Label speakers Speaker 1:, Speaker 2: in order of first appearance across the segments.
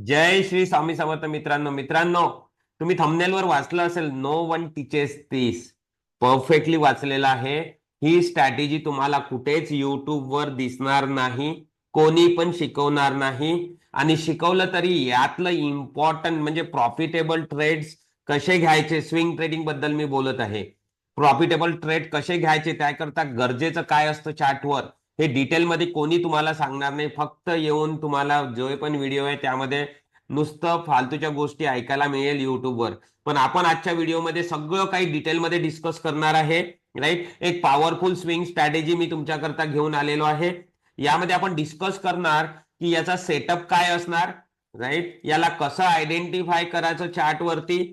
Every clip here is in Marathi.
Speaker 1: जय श्री स्वामी समर्थ. मित्रांनो तुम्ही थंबनेलवर वाचलं असेल, नो वन टीचेस दिस. परफेक्टली वाचलेलं आहे. ही स्ट्रॅटेजी तुम्हाला कुठेच वर दिसणार नाही. कोणी पण शिकवणार नाही. आणि शिकवलं तरी यातलं इम्पॉर्टंट म्हणजे प्रॉफिटेबल ट्रेड्स कसे घ्यायचे. स्विंग ट्रेडिंग बद्दल मी बोलत आहे. प्रॉफिटेबल ट्रेड कसे घ्यायचे, त्याकरता गरजेचं काय असतं चार्टवर, हे डिटेलमध्ये कोणी तुम्हाला सांगणार नाही. फक्त येऊन तुम्हाला जो पण व्हिडिओ आहे त्यामध्ये नुसतं फालतूच्या गोष्टी ऐकायला मिळेल युट्यूबवर. पण आपण आजच्या व्हिडिओमध्ये सगळं काही डिटेलमध्ये डिस्कस करणार आहे. राईट. एक पॉवरफुल स्विंग स्ट्रॅटेजी मी तुमच्याकरता घेऊन आलेलो आहे. यामध्ये आपण डिस्कस करणार की याचा सेटअप काय असणार. राईट. याला कसं आयडेंटिफाय करायचं चार्टवरती.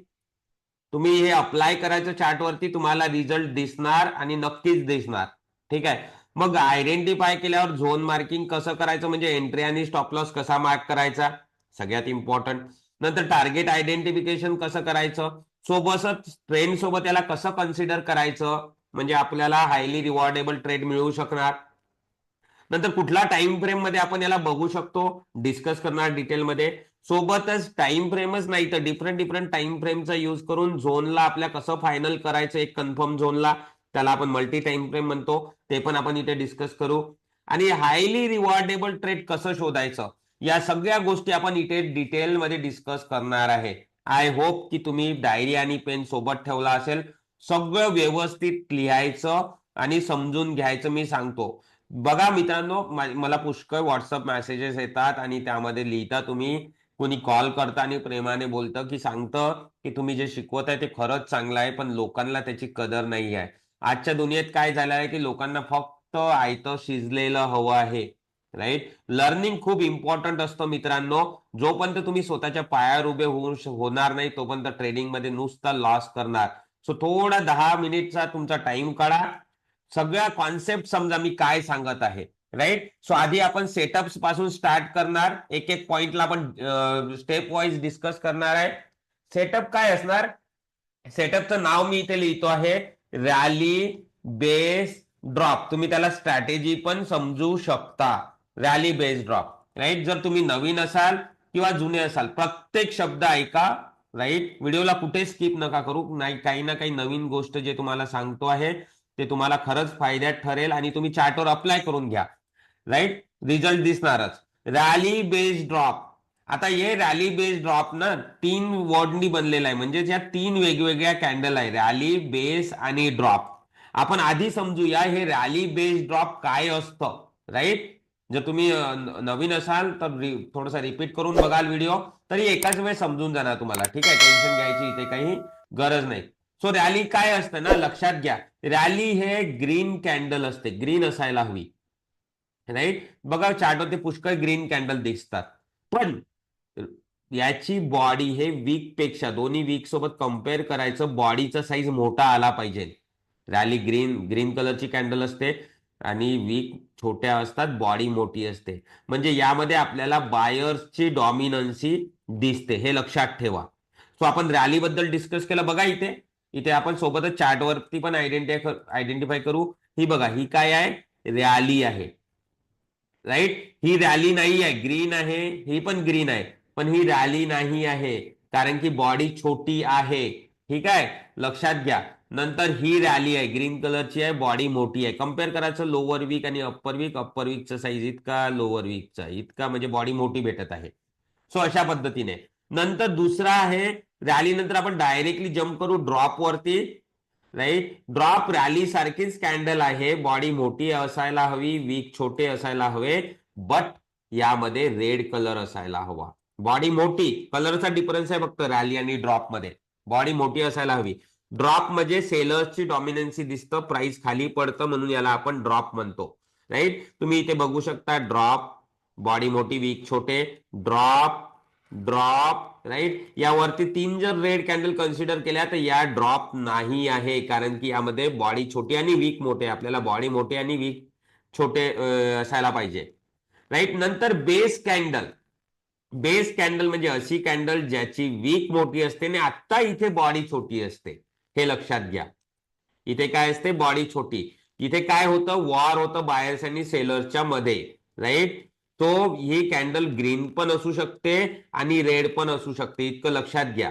Speaker 1: तुम्ही हे अप्लाय करायचं चार्टवरती, तुम्हाला रिझल्ट दिसणार आणि नक्कीच दिसणार. ठीक आहे. मग आयडेंटिफाय केल्यावर झोन मार्किंग कसं करायचं, म्हणजे एंट्री आणि स्टॉप लॉस कसा मार्क करायचा, सगळ्यात इम्पॉर्टंट. नंतर टार्गेट आयडेंटिफिकेशन कसं करायचं, सोबतच ट्रेंड सोबत याला कसं कन्सिडर करायचं, म्हणजे आपल्याला हायली रिवॉर्डेबल ट्रेड मिळू शकणार. नंतर कुठला टाइम फ्रेम मध्ये आपण याला बघू शकतो, डिस्कस करणार डिटेलमध्ये. सोबतच टाइम फ्रेमच नाही तर डिफरंट डिफरंट टाइम फ्रेमचा यूज करून झोनला आपल्या कसं फायनल करायचं, एक कन्फर्म झोनला, त्याला आपण मल्टी टाइम फ्रेम म्हणतो, ते पण आपण इथे डिस्कस करू. आणि हायली रिवॉर्डेबल ट्रेड कसं शोधायचं, या सगळ्या गोष्टी आपण इथे डिटेलमध्ये डिस्कस करणार आहे. आय होप की तुम्ही डायरी आणि पेन सोबत ठेवला असेल. सगळं व्यवस्थित लिहायचं आणि समजून घ्यायचं मी सांगतो. बघा मित्रांनो, मला पुष्कळ व्हॉट्सअप मेसेजेस येतात आणि त्यामध्ये लिहिता तुम्ही, कोणी कॉल करता आणि प्रेमाने बोलतं की सांगतं की तुम्ही जे शिकवत आहे ते खरंच चांगलं आहे, पण लोकांना त्याची कदर नाही आहे. आजच्या दुनियेत काय झालं आहे की लोकांना फक्त आयतं शिजलेलं हवं आहे. राईट. लर्निंग खूप इम्पॉर्टंट असतं मित्रांनो. जोपर्यंत तुम्ही स्वतःच्या पायावर उभे होणार नाही तोपर्यंत ट्रेडिंग मध्ये नुसता लॉस करणार. सो थोडा 10 मिनिटचा तुमचा टाइम काढा. सगळ्या कॉन्सेप्ट समजा मी काय सांगत आहे. राईट. सो आधी आपण सेटअप्स पासून स्टार्ट करणार. एक एक पॉइंटला आपण स्टेप वाईज डिस्कस करणार आहे. सेटअप काय असणार, सेटअपचं नाव मी इथे लिहितो आहे, रॅली बेस ड्रॉप. तुम्ही त्याला स्ट्रॅटेजी पण समजू शकता. Rally base drop. राईट. जर तुम्ही नवीन असाल किंवा जुने असाल, प्रत्येक शब्द ऐका. राईट. व्हिडिओला कुठे स्किप नका करू. नाही, काही ना काही नवीन गोष्ट जे तुम्हाला सांगतो आहे ते तुम्हाला खरंच फायद्यात ठरेल आणि तुम्ही चार्टवर अप्लाय करून घ्या. राईट. रिझल्ट दिसणारच. Rally based drop. आता हे रॅली बेस्ड ड्रॉप ना 3 वर्डनी बनलेला आहे, म्हणजे या 3 वेगवेगळ्या कॅन्डल आहे, रॅली बेस आणि ड्रॉप. आपण आधी समजूया हे रॅली बेस्ड ड्रॉप काय असतं. राईट. जर तुम्ही नवीन असाल तर थोडासा रिपीट करून बघाल व्हिडिओ, तरी एकाच वेळ समजून जाणार तुम्हाला. ठीक आहे. टेन्शन घ्यायची इथे काही गरज नाही. सो रॅली काय असतं ना, लक्षात घ्या. रॅली हे ग्रीन कॅन्डल असते, ग्रीन असायला हवी. राईट. बघा चार्टवरती पुष्कळ ग्रीन कॅन्डल दिसतात, पण याची बॉडी हे वीक पेक्षा, दोन्ही वीक सोबत कम्पेअर करायचं, बॉडीचा साईज मोठा आला पाहिजे. रॅली ग्रीन ग्रीन कलरची कॅन्डल असते आणि वीक छोट्या असतात, बॉडी मोठी असते. म्हणजे यामध्ये आपल्याला बायर्सची डॉमिनन्सी दिसते, हे लक्षात ठेवा. सो आपण रॅली बद्दल डिस्कस केलं. बघा इथे, इथे आपण सोबतच चार्टवरती पण आयडेंटिफाय करू. ही बघा, ही काय आहे, रॅली आहे. राईट. ही रॅली नाही आहे, ग्रीन आहे, ही पण ग्रीन आहे, पण ही रॅली नाही आहे कारण की बॉडी छोटी आहे. ठीक आहे. लक्षात घ्या. नंतर ही रॅली आहे, ग्रीन कलरची आहे, बॉडी मोठी आहे. कम्पेअर करायचं लोअर वीक आणि अप्पर वीक. अप्पर वीकचा साईज इतका, लोअर वीकचा इतका, म्हणजे बॉडी मोठी भेटत आहे. सो अशा पद्धतीने. नंतर दुसरा आहे, रॅली नंतर आपण डायरेक्टली जम्प करू ड्रॉप वरती. राईट. ड्रॉप रॅली सारखीच कॅन्डल आहे, बॉडी मोठी असायला हवी, वीक छोटे असायला हवे, बट यामध्ये रेड कलर असायला हवा. बॉडी मोठी, कलरचा डिफरन्स आहे फक्त रॅली आणि ड्रॉप मध्ये. बॉडी मोठी असायला हवी. ड्रॉप म्हणजे सेलर्सची डॉमिनन्सी दिसतं, प्राइस खाली पडतं, म्हणून याला आपण ड्रॉप म्हणतो. राईट. तुम्ही इथे बघू शकता ड्रॉप, बॉडी मोठी वीक छोटे, ड्रॉप, ड्रॉप. राईट. यावरती 3 जर रेड कॅन्डल कन्सिडर केल्या तर या ड्रॉप नाही आहे, कारण की यामध्ये बॉडी छोटी आणि वीक मोठे. आपल्याला बॉडी मोठे आणि वीक छोटे असायला पाहिजे. राईट. नंतर बेस कॅन्डल. बेस कॅन्डल म्हणजे अशी कॅन्डल ज्याची वीक मोठी असते आणि आता इथे बॉडी छोटी असते, हे लक्षात घ्या. इथे काय असते, बॉडी छोटी. इथे काय होतं, वॉर होतं बायर्स आणि सेलर्सच्या मध्ये. राईट. तो ही कॅन्डल ग्रीन पण असू शकते आणि रेड पण असू शकते, इतकं लक्षात घ्या.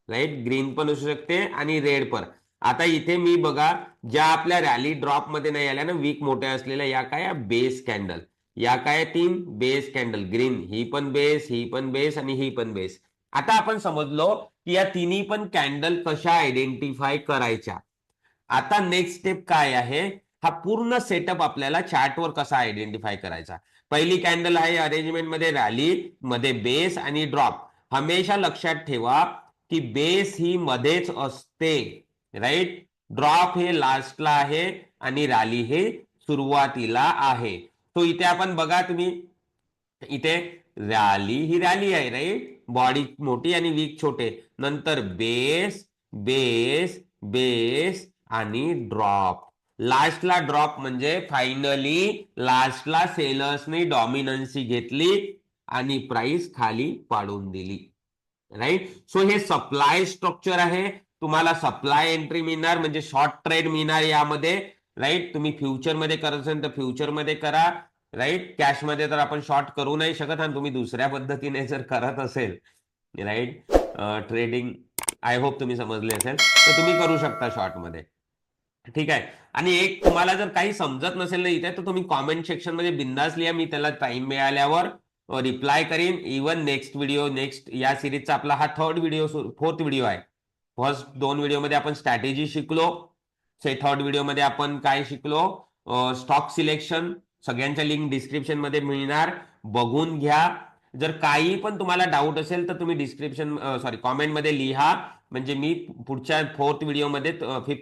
Speaker 1: राईट, ग्रीन पण असू शकते आणि रेड पण. आता इथे मी बघा, ज्या आपल्या रॅली ड्रॉप मध्ये नाही आल्या ना, वीक मोठ्या असलेल्या, या काय बेस कॅन्डल, या काय 3 बेस कॅन्डल, ग्रीन ही पण बेस, ही पण बेस आणि ही पण बेस. आता आपण समजलो की या तिन्ही पण कॅन्डल कशा आयडेंटिफाय करायच्या. आता नेक्स्ट स्टेप काय आहे, हा पूर्ण सेटअप आपल्याला चार्टवर कसा आयडेंटिफाय करायचा. पहिली कॅन्डल आहे अरेंजमेंट मध्ये रॅली, मध्ये बेस आणि ड्रॉप. हमेशा लक्षात ठेवा की बेस ही मध्येच असते, राईट. ड्रॉप हे लास्टला आहे आणि रॅली हे सुरुवातीला आहे. तो इथे आपण बघा तुम्ही, इथे रॅली ही रॅली आहे, राईट. बॉडी मोठी आणि वीक छोटे, नंतर बेस बेस बेस आणि ड्रॉप. लास्टला ड्रॉप म्हणजे फायनली लास्टला सेलर्सनी डॉमिनन्सी घेतली आणि प्राइस खाली पाडून दिली, राईट. सो हे सप्लाय स्ट्रक्चर आहे. तुम्हाला सप्लाय एंट्री मिळणार म्हणजे शॉर्ट ट्रेड मिळणार यामध्ये, राईट. तुम्ही फ्युचर मध्ये करत असेल तर फ्युचर मध्ये करा, राईट. कॅश मध्ये तर आपण शॉर्ट करू नाही शकत, आणि तुम्ही दुसऱ्या पद्धतीने जर करत असेल, राईट, ट्रेडिंग, आय होप तुम्ही समजले असेल, तर तुम्ही करू शकता शॉर्ट मध्ये. ठीक आहे. आणि एक तुम्हाला जर काही समजत नसेल ना इथे, तर तुम्ही कॉमेंट सेक्शन मध्ये बिंदास लिहा, मी त्याला टाइम मिळाल्यावर रिप्लाय करीन. इवन नेक्स्ट व्हिडिओ, नेक्स्ट या सिरीजचा आपला हा फोर्थ व्हिडिओ आहे. फर्स्ट 2 व्हिडिओ मध्ये आपण स्ट्रॅटेजी शिकलो, थर्ड व्हिडिओ मध्ये आपण काय शिकलो, स्टॉक सिलेक्शन. सगळ्यांच्या लिंक डिस्क्रिप्शन मध्ये मिळणार, बघून घ्या. जर काही पण तुम्हाला डाऊट असेल तर तुम्ही डिस्क्रिप्शन कॉमेंट मध्ये लिहा, म्हणजे मी पुढच्या फिफ्थ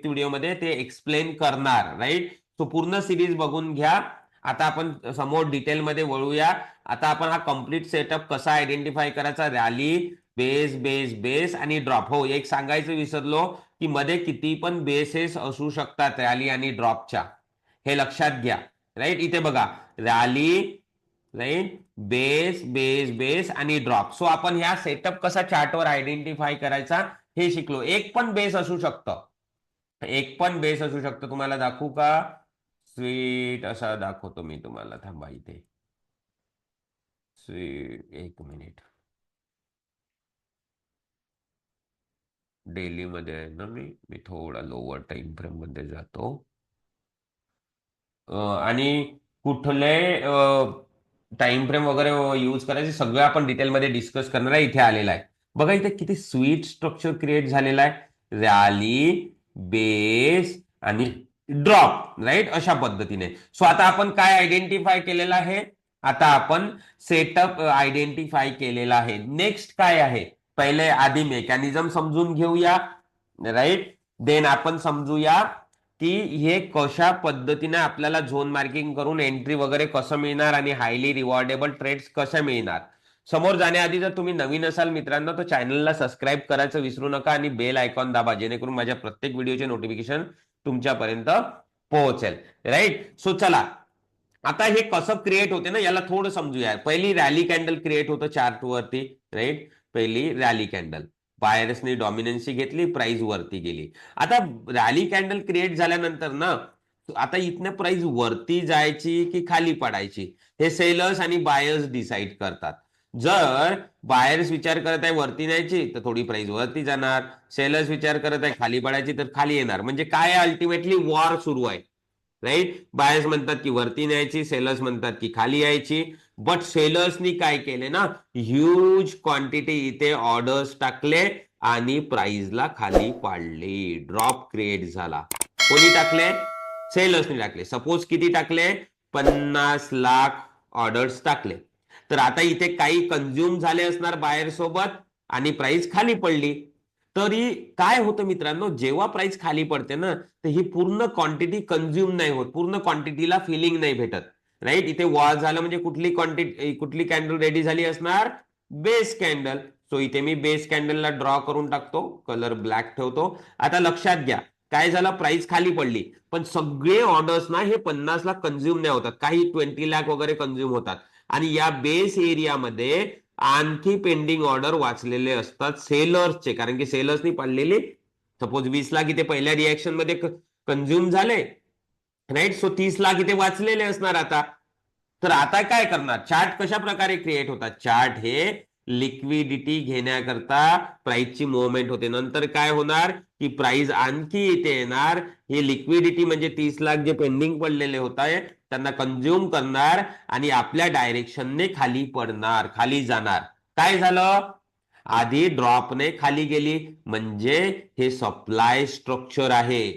Speaker 1: व्हिडिओमध्ये ते एक्सप्लेन करणार, राईट. सो पूर्ण सिरीज बघून घ्या. आता आपण समोर डिटेलमध्ये वळूया. आता आपण हा कम्प्लीट सेटअप कसा आयडेंटिफाय करायचा, रॅली, बेस बेस बेस आणि ड्रॉप. हो, एक सांगायचं विसरलो की मध्ये किती पण बेसेस असू शकतात रॅली आणि ड्रॉपच्या, हे लक्षात घ्या, राईट. इथे बघा, rally, right, base base base आणि ड्रॉप. सो आपण ह्या सेटअप कसा चार्टवर आयडेंटिफाय करायचा हे शिकलो. एक पण बेस असू शकतं, एक पण बेस असू शकतं. तुम्हाला दाखवू का, स्वीट असा दाखवतो मी तुम्हाला, थांबा इथे. स्वीट, एक मिनिट. डेली मध्ये आहे ना, मी मी थोडा लोअर टाइम फ्रेम मध्ये जातो. आणि कुठले टाइम फ्रेम वगैरे यूज करायचे सगळं आपण डिटेलमध्ये डिस्कस करणार आहे. इथे आलेला आहे बघा, इथे किती स्वीट स्ट्रक्चर क्रिएट झालेला आहे, रॅली, बेस आणि ड्रॉप, राईट, अशा पद्धतीने. सो आता आपण काय आयडेंटिफाय केलेलं आहे, आता आपण सेटअप आयडेंटिफाय केलेला आहे. नेक्स्ट काय आहे, पहिले आधी मेकॅनिझम समजून घेऊया, राईट. देन आपण समजूया की हे कशा पद्धतीने आपल्याला झोन मार्किंग करून एंट्री वगैरे कसं मिळणार आणि हायली रिवॉर्डेबल ट्रेड्स कसे मिळणार. समोर जाण्याआधी जर तुम्ही नवीन असाल मित्रांनो, तर चॅनलला सबस्क्राईब करायचं विसरू नका आणि बेल आयकॉन दाबा, जेणेकरून माझ्या प्रत्येक व्हिडिओचे नोटिफिकेशन तुमच्यापर्यंत पोहोचेल, राईट. सो चला, आता हे कसं क्रिएट होते ना, याला थोडं समजूया. पहिली रॅली कॅन्डल क्रिएट होतं चार्ट वरती, राईट. पहिली रॅली कॅन्डल, बायर्सनी डॉमिनन्सी घेतली, प्राइस वरती गेली. आता रॅली कॅन्डल क्रिएट झाल्यानंतर ना, आता इथनं प्राइस वरती जायची की खाली पडायची, हे सेलर्स आणि बायर्स डिसाइड करतात. जर बायर्स विचार करत आहे वरती न्यायची, तर थोडी प्राइस वरती जाणार. सेलर्स विचार करत आहे खाली पडायची, तर खाली येणार. म्हणजे काय, अल्टिमेटली वॉर सुरू आहे, राईट. बायर्स म्हणतात की वरती न्यायची, सेलर्स म्हणतात की खाली यायची. बट सेलर्सनी काय केले ना, ह्यूज क्वांटिटी इथे ऑर्डर्स टाकले आणि प्राइसला खाली पाडले, ड्रॉप क्रिएट झाला. कोणी टाकले, सेलर्सनी टाकले. सपोज किती टाकले, 50 लाख ऑर्डर्स टाकले. तर आता इथे काही कंझ्युम झाले असणार बायर सोबत आणि प्राइस खाली पडली. तरी काय होतं मित्रांनो, जेव्हा प्राइस खाली पडते ना, तर ही पूर्ण क्वांटिटी कंझ्युम नाही होत, पूर्ण क्वांटिटीला फिलिंग नाही भेटत, राईट. इथे वॉर झालं म्हणजे कुठली कॅन्डल रेडी झाली असणार, बेस कॅन्डल. सो इथे मी बेस कॅन्डलला ड्रॉ करून टाकतो, कलर ब्लॅक ठेवतो. आता लक्षात घ्या, काय झालं, प्राइस खाली पडली, पण सगळे ऑर्डर्स ना हे 50 लाख कंझ्युम नाही होतात, काही 20 लाख वगैरे कंझ्युम होतात. आणि या बेस एरियामध्ये आणखी पेंडिंग ऑर्डर वाचलेले असतात सेलर्सचे, कारण की सेलर्सनी पाडलेले सपोज 20 लाख इथे पहिल्या रिएक्शन मध्ये कंझ्युम झाले, राईट. सो 30 लाख इथे वाचलेले असणार आता. तर आता काय करणार, चार्ट कशा प्रकारे क्रिएट होतात, चार्ट हे लिक्विडिटी घेण्याकरता प्राइसची मुवमेंट होते, नंतर काय होणार की प्राइस आणखी इथे येणार, हे लिक्विडिटी म्हणजे 30 लाख जे पेंडिंग पडलेले होत आहे त्यांना कंझ्युम करणार आणि आपल्या डायरेक्शनने खाली पडणार, खाली जाणार. काय झालं, आधी ड्रॉपने खाली गेली, म्हणजे हे सप्लाय स्ट्रक्चर आहे,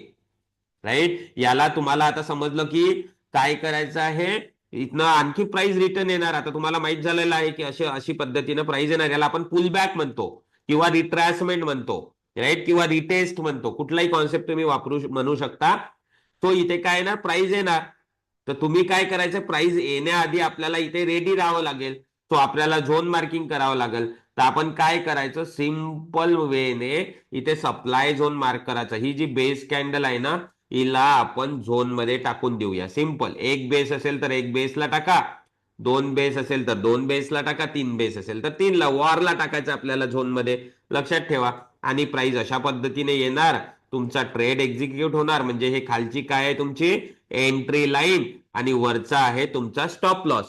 Speaker 1: राईट. याला तुम्हाला आता समजलं की काय करायचं आहे, इथनं आणखी प्राइस रिटर्न येणार. आता तुम्हाला माहित झालेलं आहे की अशी पद्धतीनं प्राइस येणार, याला आपण पुल बॅक म्हणतो किंवा रिट्रेसमेंट म्हणतो, राईट, किंवा रिटेस्ट म्हणतो, कुठलाही कॉन्सेप्ट तुम्ही म्हणू शकता. तो इथे काय येणार, प्राइस येणार. तर तुम्ही काय करायचं, प्राइस येण्याआधी आपल्याला इथे रेडी राहावं लागेल, तो आपल्याला झोन मार्किंग करावं लागेल. तर आपण काय करायचं, सिंपल वेने इथे सप्लाय झोन मार्क करायचा. ही जी बेस कॅन्डल आहे ना, हिला आपण झोन मध्ये टाकून देऊया. सिंपल, एक बेस असेल तर एक बेसला टाका, दोन बेस असेल तर दोन बेसला टाका, तीन बेस असेल तर तीनला, वॉरला टाकायचं आपल्याला झोन मध्ये, लक्षात ठेवा. आणि प्राइस अशा पद्धतीने येणार, तुमचा ट्रेड एक्झिक्यूट होणार. म्हणजे हे खालची काय आहे तुमची एंट्री लाईन आणि वरचा आहे तुमचा स्टॉप लॉस,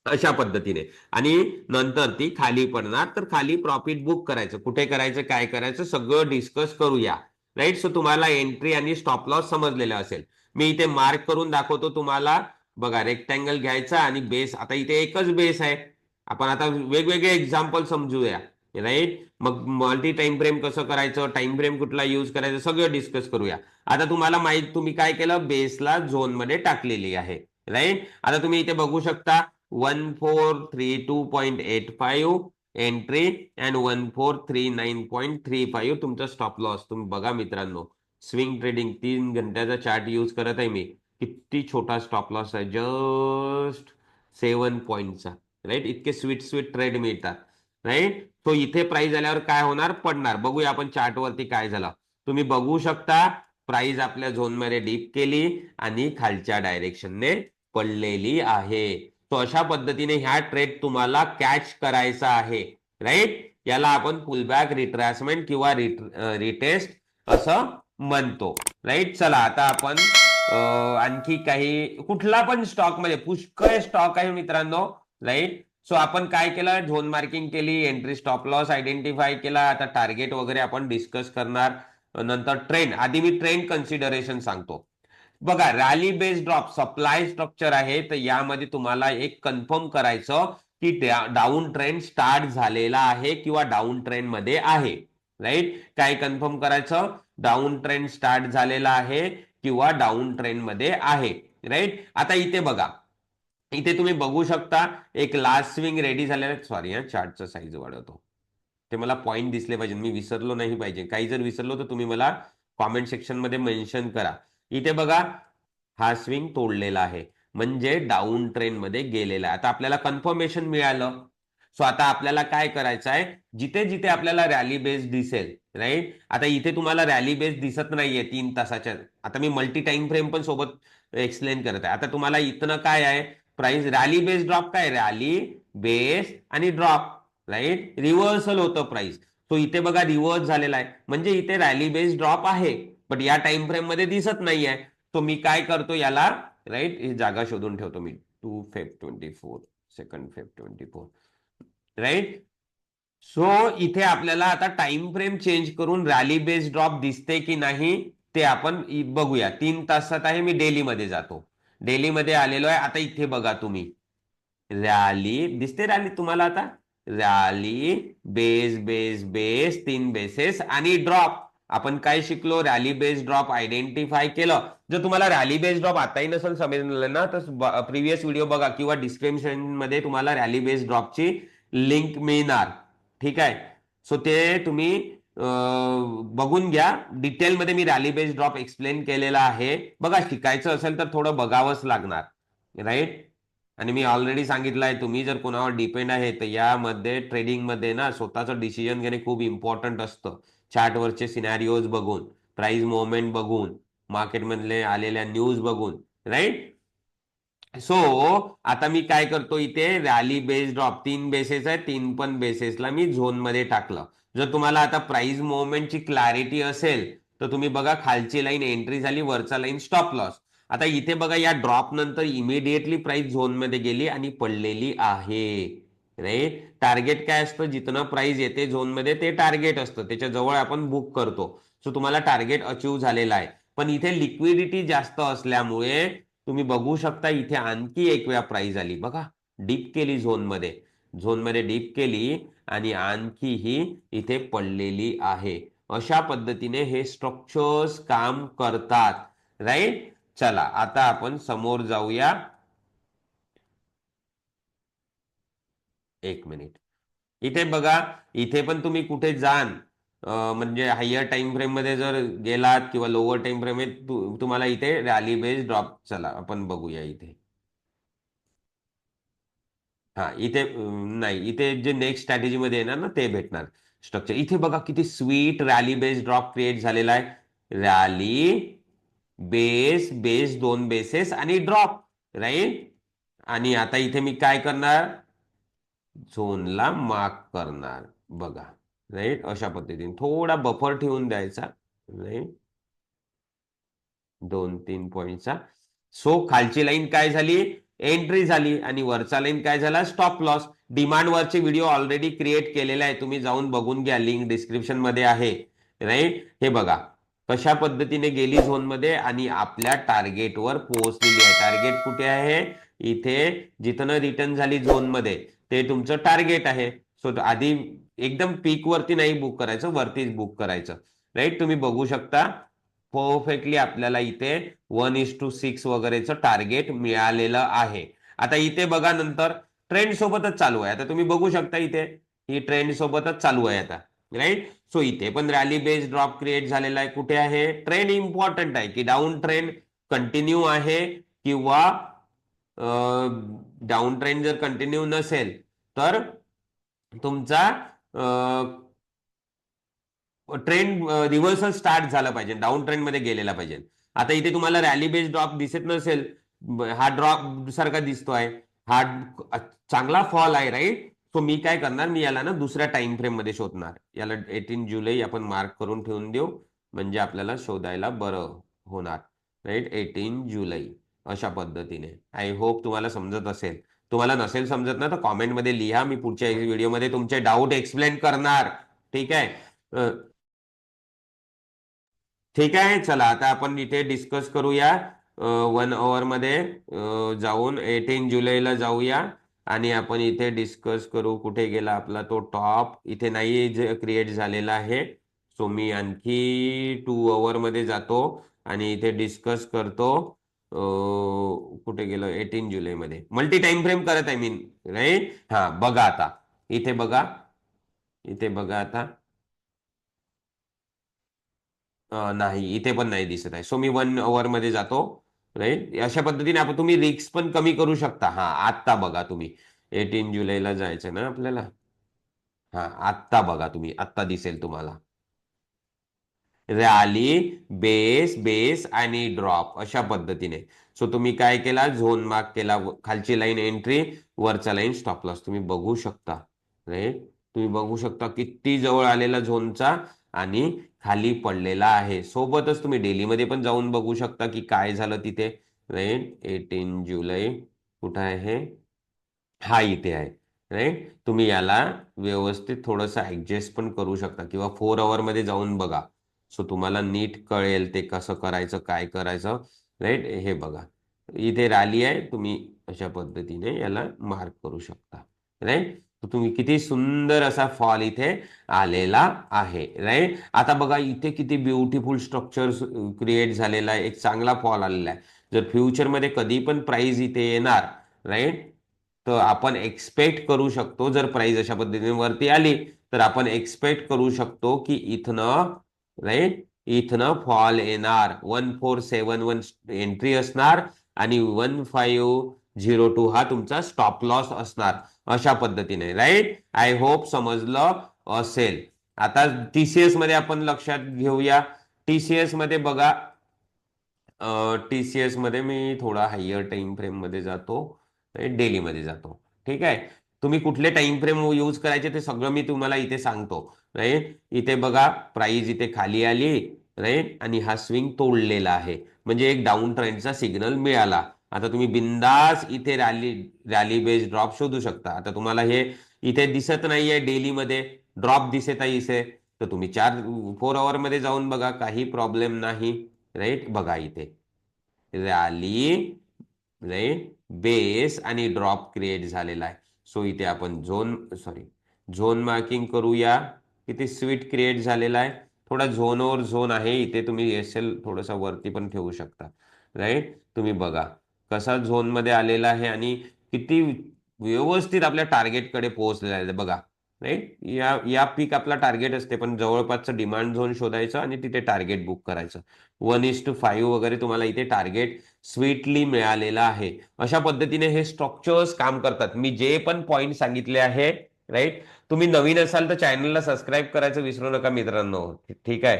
Speaker 1: अशा पद्धतीने. आणि नंतर ती खाली पडणार, तर खाली प्रॉफिट बुक करायचं, कुठे करायचं, काय करायचं, सगळं डिस्कस करूया, राईट. सो तुम्हाला एंट्री आणि स्टॉप लॉस समजलेला असेल. मी इथे मार्क करून दाखवतो तुम्हाला. बघा, रेक्टँगल घ्यायचा आणि बेस, आता इथे एकच बेस आहे, आपण आता वेगवेगळे एक्झाम्पल समजूया, राईट. मग मल्टी टाइम फ्रेम कसं करायचं, टाइम फ्रेम कुठला यूज करायचं, सगळं डिस्कस करूया. आता तुम्हाला माहित, तुम्ही काय केलं, बेसला झोन मध्ये टाकलेली आहे, राईट. आता तुम्ही इथे बघू शकता 1432.85 एंट्री अँड 1439.35 तुमचा स्टॉप लॉस. तुम्ही बघा मित्रांनो, स्विंग ट्रेडिंग 3 घंट्याचा चार्ट यूज करत आहे मी, किती छोटा स्टॉप लॉस आहे, जस्ट 7 पॉईंटचा, राईट. इतके स्वीट स्वीट ट्रेड मिळतात, राईट. तो इथे प्राइस आल्यावर काय होणार, पडणार. बघूया आपण चार्ट वरती काय झालं. तुम्ही बघू शकता, प्राइस आपल्या झोन मध्ये डीप केली आणि खालच्या डायरेक्शनने पडलेली आहे. तो अशा पद्धतीने ह्या ट्रेड तुम्हाला कॅच करायचा आहे, राईट. याला आपण पुलबॅक, रिट्रेसमेंट किंवा रिटेस्ट असं म्हणतो, राईट. चला आता आपण आणखी काही, कुठला पण स्टॉक मध्ये पुष्कळ स्टॉक आहे मित्रांनो, राईट. सो आपण काय केलं, झोन मार्किंग केली, एंट्री स्टॉप लॉस आयडेंटिफाय केला. आता टार्गेट वगैरे आपण डिस्कस करणार. नंतर ट्रेंड, आधी मी ट्रेंड कन्सिडरेशन सांगतो. बघा, rally based drop supply structure आहे, तर यामध्ये तुम्हाला एक कन्फर्म करायचं की डाऊन ट्रेंड स्टार्ट झालेला आहे किंवा डाऊन ट्रेंड मध्ये आहे, राईट. काय कन्फर्म करायचं, डाऊन ट्रेंड स्टार्ट झालेला आहे किंवा डाऊन ट्रेंड मध्ये आहे, राईट. आता इथे बघा, इथे तुम्ही बघू शकता एक लास्ट स्विंग रेडी झालेला आहे. सॉरी हा, चार्टचा साईज वाढवतो, ते मला पॉइंट दिसले पाहिजे, मी विसरलो नाही पाहिजे. काही जर विसरलो तर तुम्ही मला कॉमेंट सेक्शन मध्ये मेन्शन करा. इथे बघा, हा स्विंग तोडलेला आहे, म्हणजे डाऊन ट्रेंड मध्ये गेलेला आहे. आता आपल्याला कन्फर्मेशन मिळालं. सो आता आपल्याला काय करायचं आहे, जिथे जिथे आपल्याला रॅली बेस दिसेल, राईट. आता इथे तुम्हाला रॅली बेस दिसत नाहीये 3 तासाच्या, आता मी मल्टी टाइम फ्रेम पण सोबत एक्सप्लेन करत आहे. आता तुम्हाला इथनं काय आहे, प्राइस रॅली बेस ड्रॉप, काय रॅली बेस आणि ड्रॉप, राईट, रिव्हर्सल होतं प्राइस. तो इथे बघा रिव्हर्स झालेला आहे, म्हणजे इथे रॅली बेस ड्रॉप आहे, बट या टाइम फ्रेम मध्ये दिसत नाहीये. तो मी काय करतो याला, राईट, ही जागा शोधून ठेवतो मी, 2 Feb 24, 2 Feb 24, राईट. सो इथे आपल्याला आता टाइम फ्रेम चेंज करून रॅली बेस ड्रॉप दिसते की नाही ते आपण बघूया. 3 तासात आहे, मी डेली मध्ये जातो, डेली मध्ये आलेलो आहे. आता इथे बघा तुम्ही, रॅली दिसते, रॅली तुम्हाला आता, rally base base base, 3 bases आणि ड्रॉप. आपण काय शिकलो, रॅली बेस ड्रॉप आयडेंटिफाय केलं. जर तुम्हाला रॅली बेस ड्रॉप आताही नसेल समजलं ना, तर प्रिव्हियस व्हिडिओ बघा किंवा डिस्क्रिप्शन मध्ये तुम्हाला रॅली बेस ड्रॉपची लिंक मिळणार, ठीक आहे. सो ते तुम्ही बघून घ्या, डिटेलमध्ये मी रॅली बेस ड्रॉप एक्सप्लेन केलेला आहे. बघा, शिकायचं असेल तर थोडं बघावंच लागणार, राईट. आणि मी ऑलरेडी सांगितलं आहे, तुम्ही जर कोणावर डिपेंड आहे तर यामध्ये ट्रेडिंगमध्ये ना स्वतःचं डिसिजन घेणे खूप इम्पॉर्टंट असतं. चार्टवरचे सिनॅरिओज बघून, प्राइस मुवमेंट बघून, मार्केटमधले आलेल्या न्यूज बघून, राईट. सो आता मी काय करतो, इथे रॅली बेस ड्रॉप 3 बेसेस आहे, 3 पण बेसेसला मी झोन मध्ये टाकलं. जर तुम्हाला आता प्राइस मुवमेंटची क्लॅरिटी असेल तर तुम्ही बघा, खालची लाईन एंट्री झाली, वरचा लाईन स्टॉप लॉस. आता इथे बघा या ड्रॉप नंतर इमिडिएटली प्राइस झोन मध्ये गेली आणि पडलेली आहे. राईट. टार्गेट काय असतं, जिथनं प्राइस येते झोन मध्ये ते टार्गेट असतं, त्याच्या जवळ आपण बुक करतो. सो तुम्हाला टार्गेट अचीव झालेला आहे. पण इथे लिक्विडिटी जास्त असल्यामुळे तुम्ही बघू शकता इथे आणखी एक वेळा प्राइस आली बघा, डीप केली झोनमध्ये, झोनमध्ये डीप केली आणि आणखी ही इथे पडलेली आहे. अशा पद्धतीने हे स्ट्रक्चर्स काम करतात. राईट. चला आता आपण समोर जाऊया. एक मिनिट. इथे बघा, इथे पण तुम्ही कुठे जाल, म्हणजे हायर टाइम फ्रेम मध्ये जर गेलात किंवा लोअर टाइम फ्रेम मध्ये तुम्हाला इथे रॅली बेस ड्रॉप, चला आपण बघूया इथे. हा इथे नाही, इथे जे नेक्स्ट स्ट्रॅटेजी मध्ये येणार ना ते भेटणार स्ट्रक्चर. इथे बघा किती sweet rally base drop create झालेला आहे. रॅली बेस, बेस, दोन बेसेस आणि ड्रॉप. राईट. आणि आता इथे मी काय करणार, झोनला मार्क करणार बघा. राईट. अशा पद्धतीने थोडा बफर ठेवून द्यायचा. राईट. 2-3 पॉईंटचा. सो खालची लाईन काय झाली, एंट्री झाली, आणि वरचा लाईन काय झाला, स्टॉप लॉस. डिमांड वरचे व्हिडिओ ऑलरेडी क्रिएट केलेला आहे, तुम्ही जाऊन बघून घ्या, लिंक डिस्क्रिप्शन मध्ये आहे. राईट. हे बघा कशा पद्धतीने गेली झोन मध्ये आणि आपल्या टार्गेटवर पोहोचलेली आहे. टार्गेट कुठे आहे, इथे जिथं रिटर्न झाली झोन मध्ये ते तुमचं टार्गेट आहे. सो आधी एकदम पीक वरती नाही बुक करायचं, वरतीच बुक करायचं. राईट. तुम्ही बघू शकता परफेक्टली आपल्याला इथे 1:6 वगैरेचं टार्गेट मिळालेलं आहे. आता इथे बघा नंतर ट्रेंड सोबतच चालू आहे. आता तुम्ही बघू शकता इथे ही ट्रेंड सोबतच चालू आहे आता. राईट. सो इथे पण रॅली बेस ड्रॉप क्रिएट झालेला आहे. कुठे आहे, ट्रेंड इम्पॉर्टंट आहे की डाऊन ट्रेंड कंटिन्यू आहे किंवा डाऊन ट्रेंड जर कंटिन्यू नसेल तर तुमचा ट्रेंड रिव्हर्सल स्टार्ट झाला पाहिजे, डाऊन ट्रेंड मध्ये गेलेला पाहिजे. आता इथे तुम्हाला रॅली बेस ड्रॉप दिसत नसेल, हा ड्रॉप सारखा दिसतोय, हा चांगला फॉल आहे. राईट. सो मी काय करणार, मी याला ना दुसऱ्या टाइम फ्रेम मध्ये शोधणार. याला 18 जुलै आपण मार्क करून ठेवून देऊ, म्हणजे आपल्याला शोधायला बरं होणार. राईट. 18 जुलै अशा पद्धतीने. आय होप तुम्हाला समजत असेल. तुम्हाला नसेल समजत ना तर कॉमेंटमध्ये लिहा, मी पुढच्या व्हिडिओमध्ये तुमचे डाऊट एक्सप्लेन करणार. ठीक आहे. ठीक आहे. चला आता आपण इथे डिस्कस करूया. 1 आवर मध्ये जाऊन 18 जुलैला जाऊया आणि आपण इथे डिस्कस करू. कुठे गेला आपला तो टॉप, इथे नाही क्रिएट झालेला आहे. सो मी आणखी 2 आवर मध्ये जातो आणि इथे डिस्कस करतो. कुठे गेलो, 18 जुलै मध्ये मल्टी टाइम फ्रेम करत आहे मी. राईट. हा बघा आता, इथे बघा, इथे बघा आता. नाही, इथे पण नाही दिसत आहे. सो मी 1 आवर मध्ये जातो. राईट. अशा पद्धतीने आपण, तुम्ही रिस्क पण कमी करू शकता. हा आत्ता बघा तुम्ही, 18 जुलैला जायचं ना आपल्याला. हा आत्ता बघा तुम्ही, आत्ता दिसेल तुम्हाला रॅली बेस, बेस आणि ड्रॉप अशा पद्धतीने. सो तुम्ही काय केला, झोन मार्क केला, खालची लाईन एंट्री, वरचा लाईन स्टॉप लॉस. तुम्ही बघू शकता. राईट. तुम्ही बघू शकता किती जवळ आलेला झोनचा आणि खाली पडलेला आहे. सोबतच तुम्ही डेली मध्ये पण जाऊन बघू शकता की काय झालं तिथे. राईट. 18 जुलै कुठं आहे, हा इथे आहे. राईट. तुम्ही याला व्यवस्थित थोडंसं ऍडजस्ट पण करू शकता किंवा 4 आवर मध्ये जाऊन बघा. सो तुम्हाला नीट कळेल ते कसं करायचं, काय करायचं. राईट. हे बघा इथे रॅली आहे, तुम्ही अशा पद्धतीने याला मार्क करू शकता. राईट. तुम्ही किती सुंदर असा फॉल इथे आलेला आहे. राईट. आता बघा इथे किती ब्युटिफुल स्ट्रक्चर क्रिएट झालेला आहे, एक चांगला फॉल आलेला आहे. जर फ्युचरमध्ये कधी पण प्राइस इथे येणार, राईट, तर आपण एक्सपेक्ट करू शकतो, जर प्राइस अशा पद्धतीने वरती आली तर आपण एक्सपेक्ट करू शकतो की इथनं, राईट, इथनं फॉल येणार. 1471 एंट्री असणार आणि 1502 हा तुमचा स्टॉप लॉस असणार. अशा पद्धतीने. राईट. आय होप समजलं असेल. आता टीसीएस मध्ये आपण लक्षात घेऊया. टीसीएस मध्ये बघा, टीसीएस मध्ये मी थोडा हायर टाइम फ्रेम मध्ये जातो, डेली मध्ये जातो. ठीक आहे. तुम्ही कुठले टाइम फ्रेम यूज करायचे ते सगळं मी तुम्हाला इथे सांगतो. राईट. इथे बघा प्राइस इथे खाली आली. राईट. आणि हा स्विंग तोडलेला आहे. म्हणजे एक डाऊन ट्रेंडचा सिग्नल मिळाला. आता तुम्ही बिंदास इथे रॅली रॅली बेस्ड ड्रॉप शोधू शकता. आता तुम्हाला हे इथे दिसत नाहीये डेली मध्ये ड्रॉप दिसत आहे इथे, तर तुम्ही 4 मध्ये जाऊन बघा, काही प्रॉब्लेम नाही. राईट, बघा इथे रॅली, राईट, बेस आणि ड्रॉप क्रिएट झालेला आहे. सो इथे आपण झोन मार्किंग करूया. किती स्वीट क्रिएट झालेला आहे. थोडा झोनवर झोन आहे इथे, तुम्ही एसएल थोडासा वरती पण ठेवू शकता. राईट, तुम्ही बघा कसा झोन मध्ये आलेला आहे आणि किती व्यवस्थित आपल्या टार्गेटकडे पोहोचलेला आहे बघा. राईट, या या पीक आपला टार्गेट असते, पण जवळपासचं डिमांड झोन शोधायचं आणि तिथे टार्गेट बुक करायचं. 1:5 वगैरे तुम्हाला इथे टार्गेट स्वीटली मिळालेला आहे. अशा पद्धतीने हे स्ट्रक्चर्स काम करतात. मी जे पण पॉइंट सांगितले आहे, राईट, तुम्ही नवीन असाल तर चॅनलला सबस्क्राईब करायचं विसरू नका मित्रांनो. ठीक आहे,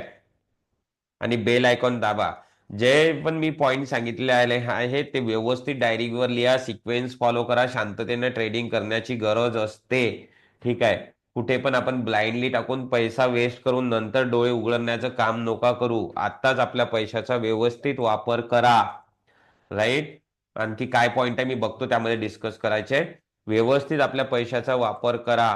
Speaker 1: आणि बेल आयकॉन दाबा. जे पण मी पॉइंट सांगितले आहे ते व्यवस्थित डायरीवर लिहा, सिक्वेन्स फॉलो करा. शांततेने ट्रेडिंग करण्याची गरज असते. ठीक आहे, कुठे पण आपण ब्लाइंडली टाकून पैसा वेस्ट करून नंतर डोळे उघडण्याचं काम नका करू. आत्ताच आपल्या पैशाचा व्यवस्थित वापर करा. राईट, आणखी काय पॉइंट आहे मी बघतो, त्यामध्ये डिस्कस करायचे. व्यवस्थित आपल्या पैशाचा वापर करा.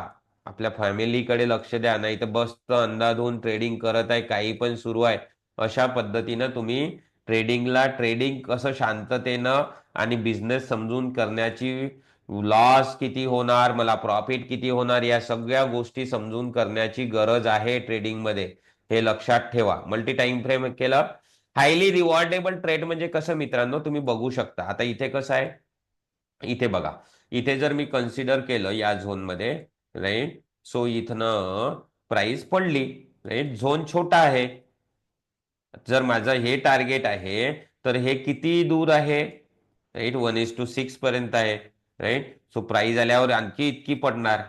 Speaker 1: आपल्या फॅमिलीकडे लक्ष द्या, नाही तर बसत अंधाधुंद ट्रेडिंग करत आहे, काही पण सुरू आहे. अशा पद्धतीनं तुम्ही ट्रेडिंग कसं शांततेनं आणि बिझनेस समजून करण्याची, लॉस किती होणार, मला प्रॉफिट किती होणार, या सगळ्या गोष्टी समजून करण्याची गरज आहे ट्रेडिंगमध्ये. हे लक्षात ठेवा. मल्टी टाइम फ्रेम केलं. हायली रिवॉर्डेबल ट्रेड म्हणजे कसं मित्रांनो, तुम्ही बघू शकता. आता इथे कसं आहे, इथे बघा, इथे जर मी कन्सिडर केलं या झोनमध्ये, राईट, सो इथनं प्राइस पडली. राईट, झोन छोटा आहे. जर माझं हे टार्गेट आहे तर हे किती दूर आहे, राईट, 1:6 पर्यंत आहे. राईट, सो प्राइस आल्यावर आणखी इतकी पडणार.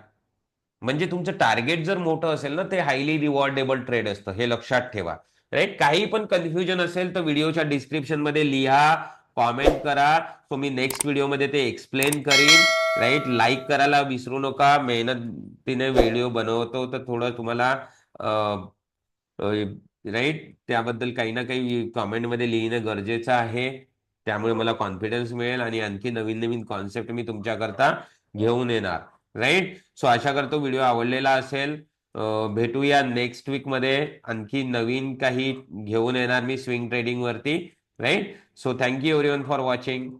Speaker 1: म्हणजे तुमचं टार्गेट जर मोठं असेल ना, ते हायली रिवॉर्डेबल ट्रेड असतं, हे लक्षात ठेवा. राईट, काही पण कन्फ्युजन असेल तर व्हिडिओच्या डिस्क्रिप्शन मध्ये लिहा, कॉमेंट करा. सो मी नेक्स्ट व्हिडिओमध्ये ते एक्सप्लेन करीन. राईट, लाईक करायला विसरू नका. मेहनतीने व्हिडिओ बनवतो तर थोडं तुम्हाला राईट, त्याबद्दल काही ना काही कॉमेंटमध्ये लिहिणं गरजेचं आहे. त्यामुळे मला कॉन्फिडन्स मिळेल आणि आणखी नवीन नवीन कॉन्सेप्ट मी तुमच्याकरता घेऊन येणार. राईट, सो आशा करतो व्हिडिओ आवडलेला असेल. भेटूया नेक्स्ट वीक मध्ये, आणखी नवीन काही घेऊन येणार मी स्विंग ट्रेडिंग वरती. Right, so thank you everyone for watching.